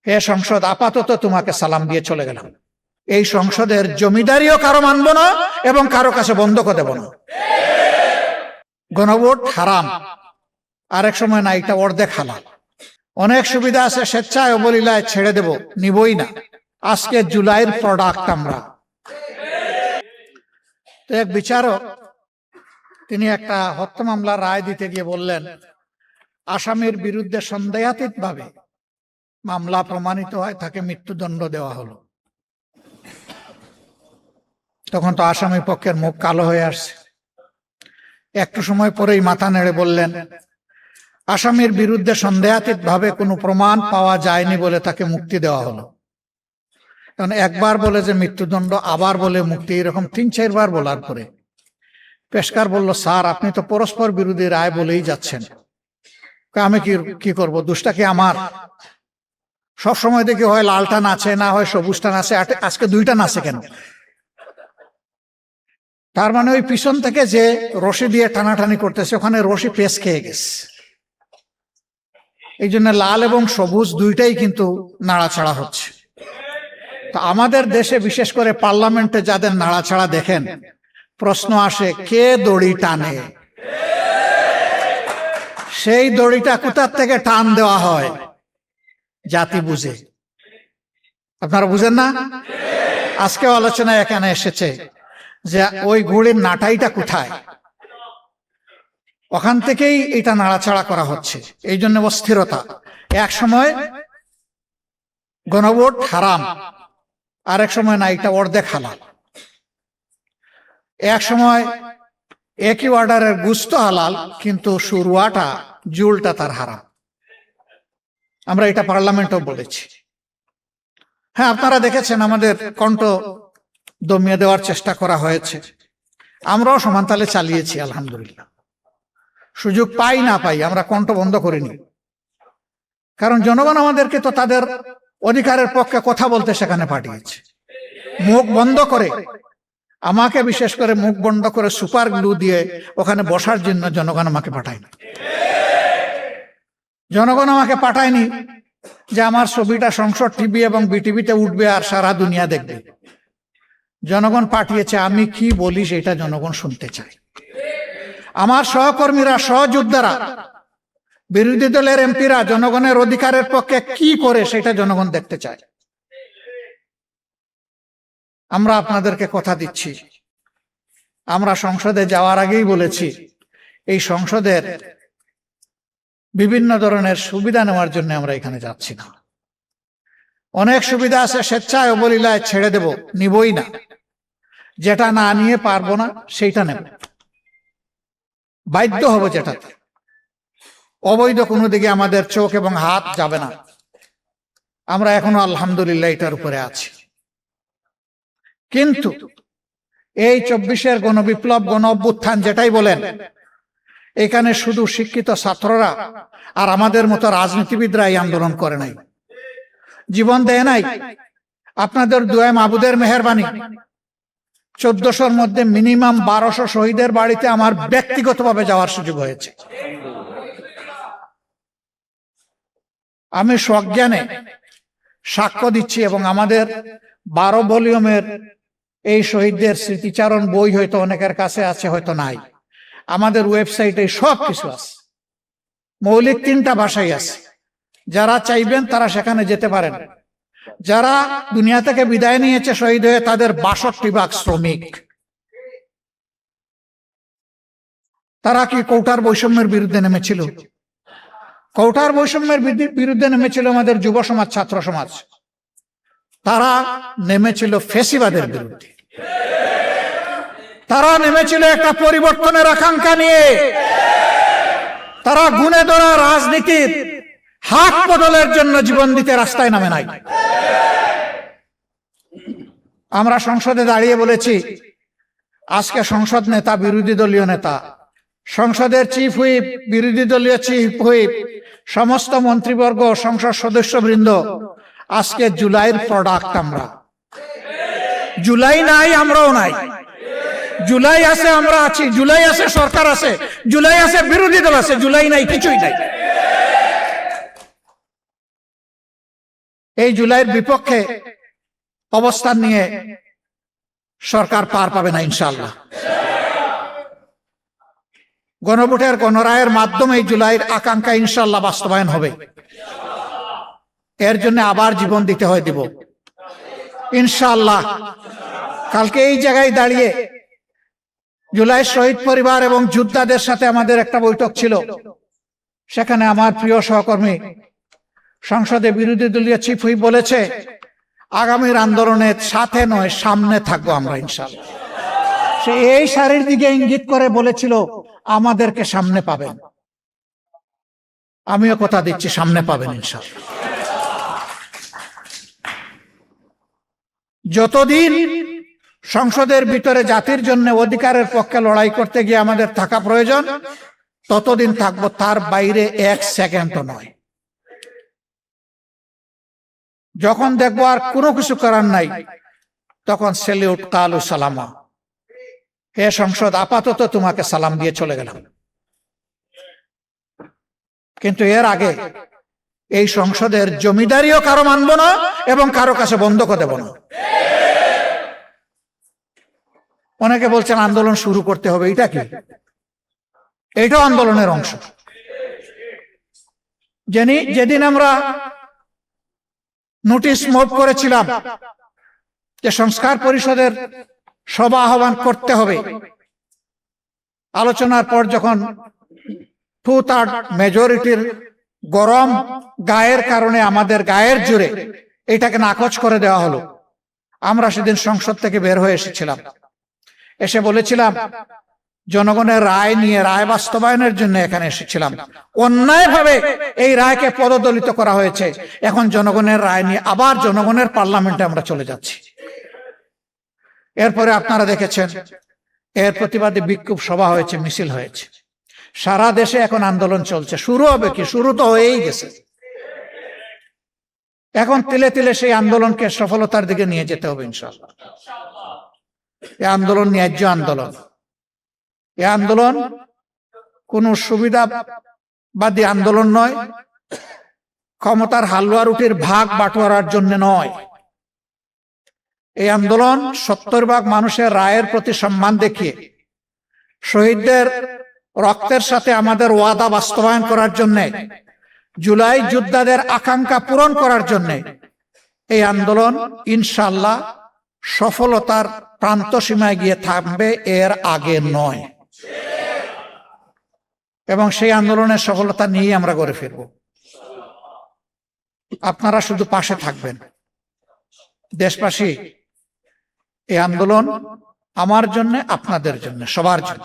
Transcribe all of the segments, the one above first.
হে সংসদ, আপাতত তোমাকে সালাম দিয়ে চলে গেলাম। এই সংসদের জমিদারিও কারো মানব না এবং কারো কাছে বন্ধকও দেব না। গণভোট হারাম, আরেক সময় না এটা অর্ধেক হালাল। অনেক সুবিধা আছে, স্বেচ্ছায় অবলীলায় ছেড়ে দেব, নিবই না। আজকে জুলাইয়ের প্রোডাক্ট আমরা। তো এক বিচারক তিনি একটা হত্যা মামলার রায় দিতে গিয়ে বললেন, আসামির বিরুদ্ধে সন্দেহাতীত ভাবে মামলা প্রমাণিত হয়, তাকে মৃত্যুদণ্ড দেওয়া হলো। তখন তো আসামি পক্ষের মুখ কালো হয়ে আসছে। একটু সময় পরেই মাথা নেড়ে বললেন, আসামির বিরুদ্ধে সন্দেহাতীত ভাবে কোনো প্রমাণ পাওয়া যায়নি বলে তাকে মুক্তি দেওয়া হলো। কারণ একবার বলে যে মৃত্যুদণ্ড, আবার বলে মুক্তি, এরকম 3-4 বার বলার পরে পেশকার বলল, স্যার আপনি তো পরস্পর বিরোধী রায় বলেই যাচ্ছেন, আমি কি করব, দোষটা কি আমার? সবসময় দেখি হয় লালটা নাচে, না হয় সবুজটা নাচে, আজকে দুইটা নাচে কেন? তার মানে ওই পিছন থেকে যে রশি দিয়ে টানাটানি করতেছে, ওখানে রশি পেশ খেয়ে গেছে। এই জন্য লাল এবং সবুজ দুইটাই কিন্তু নাড়াচাড়া হচ্ছে। তো আমাদের দেশে বিশেষ করে পার্লামেন্টে যাদের নাড়াচাড়া দেখেন, প্রশ্ন আসে কে দড়ি টানে? সেই দড়িটা কোথার থেকে টান দেওয়া হয়? জাতি বুঝে। আপনারা বুঝেন না? আজকেও আলোচনায় এখানে এসেছে যে ওই ঘুড়ির নাটাইটা কোথায়, ওখান থেকেই এটা নাড়াচাড়া করা হচ্ছে। এই জন্য অস্থিরতা। এক সময় গণভোট হারাম, আরেক সময় না এটা অর্ধেক হালাল। এক সময় একই অর্ডারের গুস্ত হালাল, কিন্তু শুরুয়াটা জুলটা তার হারাম। আমরা এটা পার্লামেন্টেও বলেছি। হ্যাঁ, আপনারা দেখেছেন আমাদের কণ্ঠ দমিয়ে দেওয়ার চেষ্টা করা হয়েছে, আমরাও সমানতালে চালিয়েছি আলহামদুলিল্লাহ। সুযোগ পাই না পাই আমরা কণ্ঠ বন্ধ করিনি, কারণ জনগণ আমাদেরকে তো তাদের অধিকারের পক্ষে কথা বলতে সেখানে পাঠিয়েছে। মুখ বন্ধ করে, আমাকে বিশেষ করে মুখ বন্ধ করে সুপার গ্লু দিয়ে ওখানে বসার জন্য জনগণ আমাকে পাঠায়নি। জনগণ আমাকে পাঠায়নি যে আমার ছবিটা সংসদ টিভি এবং বিটিভিতে উঠবে আর সারা দুনিয়া দেখবে। জনগণ পাঠিয়েছে আমি কি বলি সেটা জনগণ শুনতে চায়। আমার সহকর্মীরা, সহযোদ্ধারা, বিরোধী দলের এমপিরা জনগণের অধিকারের পক্ষে কি করে সেটা জনগণ দেখতে চায়। আমরা আপনাদেরকে কথা দিচ্ছি, আমরা সংসদে যাওয়ার আগেই বলেছি এই সংসদের বিভিন্ন ধরনের সুবিধা নেওয়ার জন্য আমরা এখানে যাচ্ছি না। অনেক সুবিধা আছে, স্বেচ্ছায় অবলীলায় ছেড়ে দেব, নিবই না। যেটা না নিয়ে পারবো না সেইটা নেব, বাধ্য হব যেটাতে। অবৈধ কোনো দিকে আমাদের চোখ এবং হাত যাবে না। আমরা এখনো আলহামদুলিল্লাহ এটার উপরে আছি। কিন্তু এই 24-এর গণবিপ্লব, গণ অভ্যুত্থান যেটাই বলেন, এখানে শুধু শিক্ষিত ছাত্ররা আর আমাদের মতো রাজনীতিবিদরা এই আন্দোলন করে নাই, জীবন দেয় নাই। আপনাদের দোয়া মাবুদের মেহেরবানি, 1400-র মধ্যে মিনিমাম 1200 শহীদের বাড়িতে আমার ব্যক্তিগতভাবে যাওয়ার সুযোগ হয়েছে। আমি সজ্ঞানে সাক্ষ্য দিচ্ছি, এবং আমাদের 12 ভলিউমের এই শহীদদের স্মৃতিচারণ বই হয়তো অনেকের কাছে আছে, হয়তো নাই। আমাদের ওয়েবসাইটে সব কিছু আছে, মৌলিক 3টা ভাষাই আছে। যারা চাইবেন তারা সেখানে যেতে পারেন। যারা দুনিয়া থেকে বিদায় নিয়েছে শহীদ হয়ে, তাদের 62 ভাগ শ্রমিক। তারা কি কোটার বৈষম্যের বিরুদ্ধে নেমেছিল? কোটার বৈষম্যের বিরুদ্ধে নেমেছিল আমাদের যুব সমাজ, ছাত্র সমাজ। তারা নেমেছিল ফ্যাসিবাদের বিরুদ্ধে। তারা নেমেছিল একটা পরিবর্তনের আকাঙ্ক্ষা নিয়ে। তারা গুণে ধরা রাজনীতির হাত বদলের জন্য জীবন দিতে রাস্তায় নামে নাই। আমরা সংসদে দাঁড়িয়ে বলেছি, আজকে সংসদ নেতা, বিরোধী দলীয় নেতা, সংসদের চিফ হুইপ, বিরোধী দলীয় চিফ হুইপ, সমস্ত মন্ত্রীবর্গ, সংসদ সদস্যবৃন্দ, আজকে জুলাইয়ের প্রোডাক্ট আমরা। জুলাই নাই, আমরাও নাই। জুলাই আছে, আমরা আছি। জুলাই আছে, সরকার আছে। জুলাই আছে, বিরোধী দল আছে। জুলাই নাই, কিছুই নাই। এই জুলাইয়ের বিপক্ষে অবস্থান নিয়ে সরকার পার পাবে না ইনশাআল্লাহ। গণভোটের গণরায়ের মাধ্যমে এই জুলাইয়ের আকাঙ্ক্ষা ইনশাআল্লাহ বাস্তবায়ন হবে। এর জন্য আবার জীবন দিতে হয়, দিব ইনশাআল্লাহ। কালকে এই জায়গায় দাঁড়িয়ে জুলাই শহীদ পরিবার এবং যোদ্ধাদের সাথে আমাদের একটা বৈঠক ছিল। সেখানে আমার প্রিয় সহকর্মী সংসদে বিরোধী দলীয় চিফ হুইপ বলেছে, আগামীর আন্দোলনের সাথে নয় সামনে থাকবো আমরা ইনশাআল্লাহ। সে এই সারির দিকে ইঙ্গিত করে বলেছিল আমাদেরকে সামনে পাবেন। আমিও কথা দিচ্ছি সামনে পাবেন ইনশাআল্লাহ। যতদিন সংসদের ভিতরে জাতির জন্য অধিকারের পক্ষে লড়াই করতে গিয়ে আমাদের থাকা প্রয়োজন, ততদিন থাকবো, তার বাইরে এক সেকেন্ডও নয়। যখন দেখবো আর কোনো কিছু করার নাই, তখন সেলিউট কালু সালামা, হে সংসদ আপাতত তোমাকে সালাম দিয়ে চলে গেলাম। কিন্তু এর আগে এই সংসদের জমিদারিও কারো মানব না এবং কারো কাছে বন্ধকও দেব না। অনেকে বলছেন আন্দোলন শুরু করতে হবে, এটা কি? এটাও আন্দোলনের অংশ। যেদিন আমরা নোটিশ মুভ করেছিলাম যে সংস্কার পরিষদের সভা আহ্বান করতে হবে, আলোচনার পর যখন 2/3 মেজরিটির গরম গায়ের কারণে আমাদের গায়ের জোরে এটাকে নাকচ করে দেওয়া হলো, আমরা সেদিন সংসদ থেকে বের হয়ে এসেছিলাম। এসে বলেছিলাম জনগণের রায় নিয়ে, রায় বাস্তবায়নের জন্য এখানে এসেছিলাম। অন্যায়ভাবে এই রায়কে পদদলিত করা হয়েছে। এখন জনগণের রায় নিয়ে আবার জনগণের পার্লামেন্টে আমরা চলে যাচ্ছি। এরপরে আপনারা দেখেছেন এর প্রতিবাদে বিক্ষোভ সভা হয়েছে, মিছিল হয়েছে। সারা দেশে এখন আন্দোলন চলছে। শুরু হবে কি? শুরু তো হয়েই গেছে। এখন তিলে তিলে সেই আন্দোলনকে সফলতার দিকে নিয়ে যেতে হবে ইনশাআল্লাহ। এই আন্দোলন ন্যায্য আন্দোলন। এই আন্দোলন কোন সুবিধাবাদী আন্দোলন নয়, ক্ষমতার হালুয়া রুটির ভাগ বাটোয়ারার জন্য নয়। এই আন্দোলন 70% মানুষের রায়ের প্রতি সম্মান দেখিয়ে, শহীদদের রক্তের সাথে আমাদের ওয়াদা বাস্তবায়ন করার জন্য, জুলাই যোদ্ধাদের আকাঙ্ক্ষা পূরণ করার জন্য এই আন্দোলন ইনশাআল্লাহ সফলতার প্রান্ত সীমায় গিয়ে থামবে, এর আগে নয়। এবং সেই আন্দোলনের সফলতা নিয়ে আমরা গড়ে ফিরব। আপনারা শুধু পাশে থাকবেন। দেশবাসী, এই আন্দোলন আমার জন্য, আপনাদের জন্য, সবার জন্য।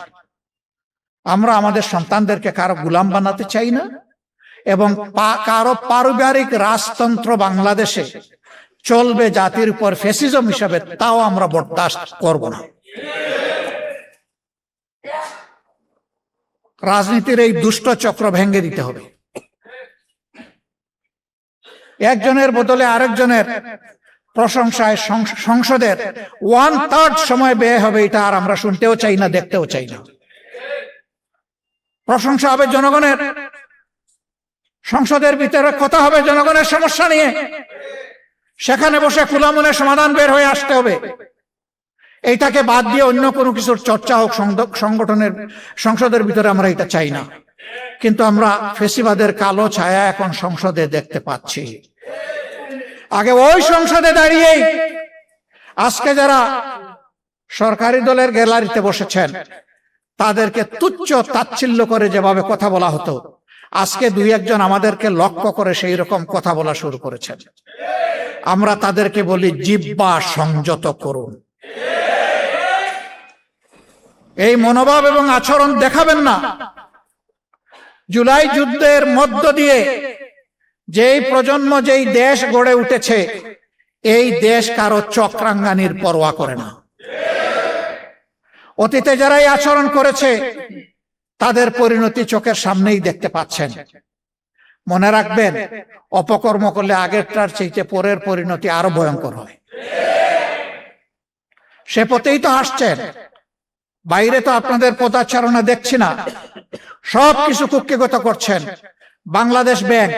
আমরা আমাদের সন্তানদেরকে কারো গোলাম বানাতে চাই না এবং কারো পারিবারিক রাজতন্ত্র বাংলাদেশে চলবে জাতির উপর ফ্যাসিজম হিসাবে, তাও আমরা বরদাস্ত করব না। রাজনীতির এই দুষ্ট চক্র ভেঙে দিতে হবে। একজনের বদলে আরেকজনের প্রশংসায় সংসদের 1/3 সময় ব্যয় হবে, এটা আর আমরা শুনতেও চাই না, দেখতেও চাই না। প্রশংসা হবে জনগণের, সংসদের ভিতরে কথা হবে জনগণের সমস্যা নিয়ে, সেখানে বসে খোলা মনে সমাধান বের হয়ে আসতে হবে। এইটাকে বাদ দিয়ে অন্য কোনো কিছুর চর্চা হোক সংগঠনের, সংসদের ভিতরে আমরা এটা চাই না। কিন্তু আমরা ফেসিবাদের কালো ছায়া এখন সংসদে দেখতে পাচ্ছি। আগে ওই সংসদে দাঁড়িয়েই আজকে যারা সরকারি দলের গ্যালারিতে বসেছেন তাদেরকে তুচ্ছ তাচ্ছিল্য করে যেভাবে কথা বলা হতো, আজকে 2-1 আমাদেরকে লক্ষ্য করে সেই রকম কথা বলা শুরু করেছেন। আমরা তাদেরকে বলি জিহ্বা সংযত করুন। এই মনোভাব এবং আচরণ দেখাবেন না। জুলাই যুদ্ধের মধ্য দিয়ে যেই প্রজন্ম, যেই দেশ গড়ে উঠেছে, এই দেশ কারো চক্রাঙ্গানির পরোয়া করে না। অতীতে যারা এই আচরণ করেছে তাদের পরিণতি চোখের সামনেই দেখতে পাচ্ছেন। মনে রাখবেন, অপকর্ম করলে আগেরটার চাইতে পরের পরিণতি আরো ভয়ঙ্কর হয়। সে পথেই তো আসছেন। বাইরে তো আপনাদের পদাচারণা দেখছি না, সবকিছু কুক্ষিগত করছেন। বাংলাদেশ ব্যাংক,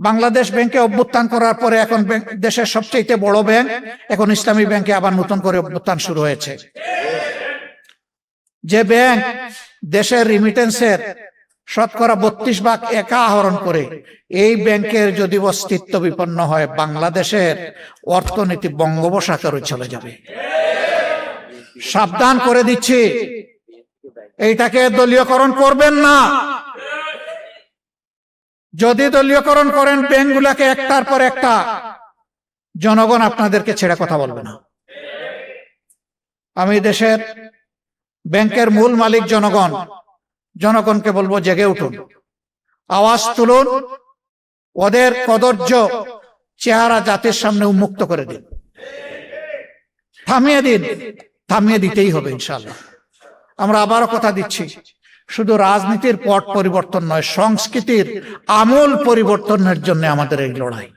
বাংলাদেশ ব্যাংকে অভ্যুত্থান করার পরে এখন দেশের সবচেয়ে বড় ব্যাংক, এখন ইসলামী ব্যাংকে আবার নতুন করে অভ্যুত্থান শুরু হয়েছে। যে ব্যাংক দেশের রিমিটেন্সের শতকরা 32 ভাগ একা আহরণ করে, এই ব্যাংকের যদি অস্তিত্ব বিপন্ন হয়, বাংলাদেশের অর্থনীতি বঙ্গোপসাগরে চলে যাবে। সাবধান করে দিচ্ছি, এইটাকে দলীয়করণ করবেন না। যদি দলীয়করণ করেন ব্যাংকগুলোকে একটার পর একটা, জনগণ আপনাদেরকে ছেড়ে কথা বলবে না। আমি দেশের ব্যাংকের মূল মালিক জনগণ, জনগণকে বলবো জেগে উঠুন, আওয়াজ তুলুন, ওদের কদর্য চেহারা জাতির সামনে উন্মুক্ত করে দিন, থামিয়ে দিন, থামিয়ে দিতেই হবে ইনশাআল্লাহ। আমরা আবারও কথা দিচ্ছি, শুধু রাজনীতির পট পরিবর্তন নয়, সংস্কৃতির আমূল পরিবর্তনের জন্য আমাদের এই লড়াই।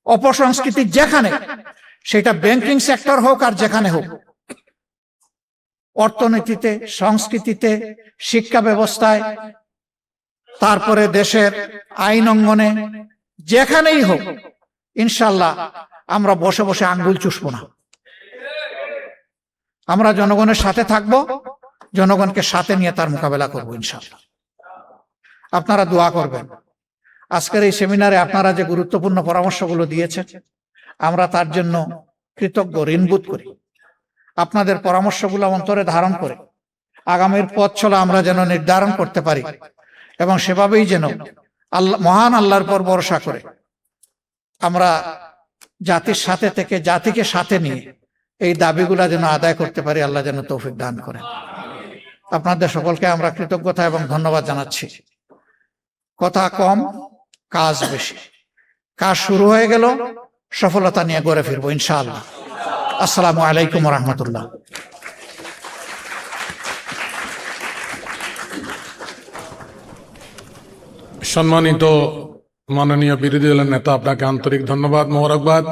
অপসংস্কৃতি যেখানে, সেটা ব্যাংকিং সেক্টর হোক আর যেখানে হোক, অর্থনীতিতে, সংস্কৃতিতে, শিক্ষা ব্যবস্থায়, তারপরে দেশের আইন অঙ্গনে, যেখানেই হোক, ইনশাল্লাহ আমরা বসে বসে আঙ্গুল চুষবো না। আমরা জনগণের সাথে থাকবো, জনগণকে সাথে নিয়ে তার মোকাবেলা করবো ইনশাল্লাহ। আপনারা দোয়া করবেন। আজকের এই সেমিনারে আপনারা যে গুরুত্বপূর্ণ পরামর্শগুলো দিয়েছেন, আমরা তার জন্য কৃতজ্ঞ, ঋণবোধ করি। আপনাদের পরামর্শগুলো অন্তরে ধারণ করে আগামীর পথ চলা আমরা যেন নির্ধারণ করতে পারি, এবং সেভাবেই যেন আল্লাহ, মহান আল্লাহর পর ভরসা করে আমরা জাতির সাথে থেকে, জাতিকে সাথে নিয়ে এই দাবিগুলা যেন আদায় করতে পারি। আল্লাহ যেন তৌফিক দান করেন। আপনাদের সকলকে আমরা কৃতজ্ঞতা এবং ধন্যবাদ জানাচ্ছি। কথা কম, কাজ বেশি। কাজ শুরু হয়ে গেল, সফলতা নিয়ে গড়ে ফিরবো ইনশাআল্লাহ। আসসালামু আলাইকুম ওয়া রাহমাতুল্লাহ। সম্মানিত মাননীয় বিরোধী দলের নেতা, আপনাকে আন্তরিক ধন্যবাদ, মোবারকবাদ।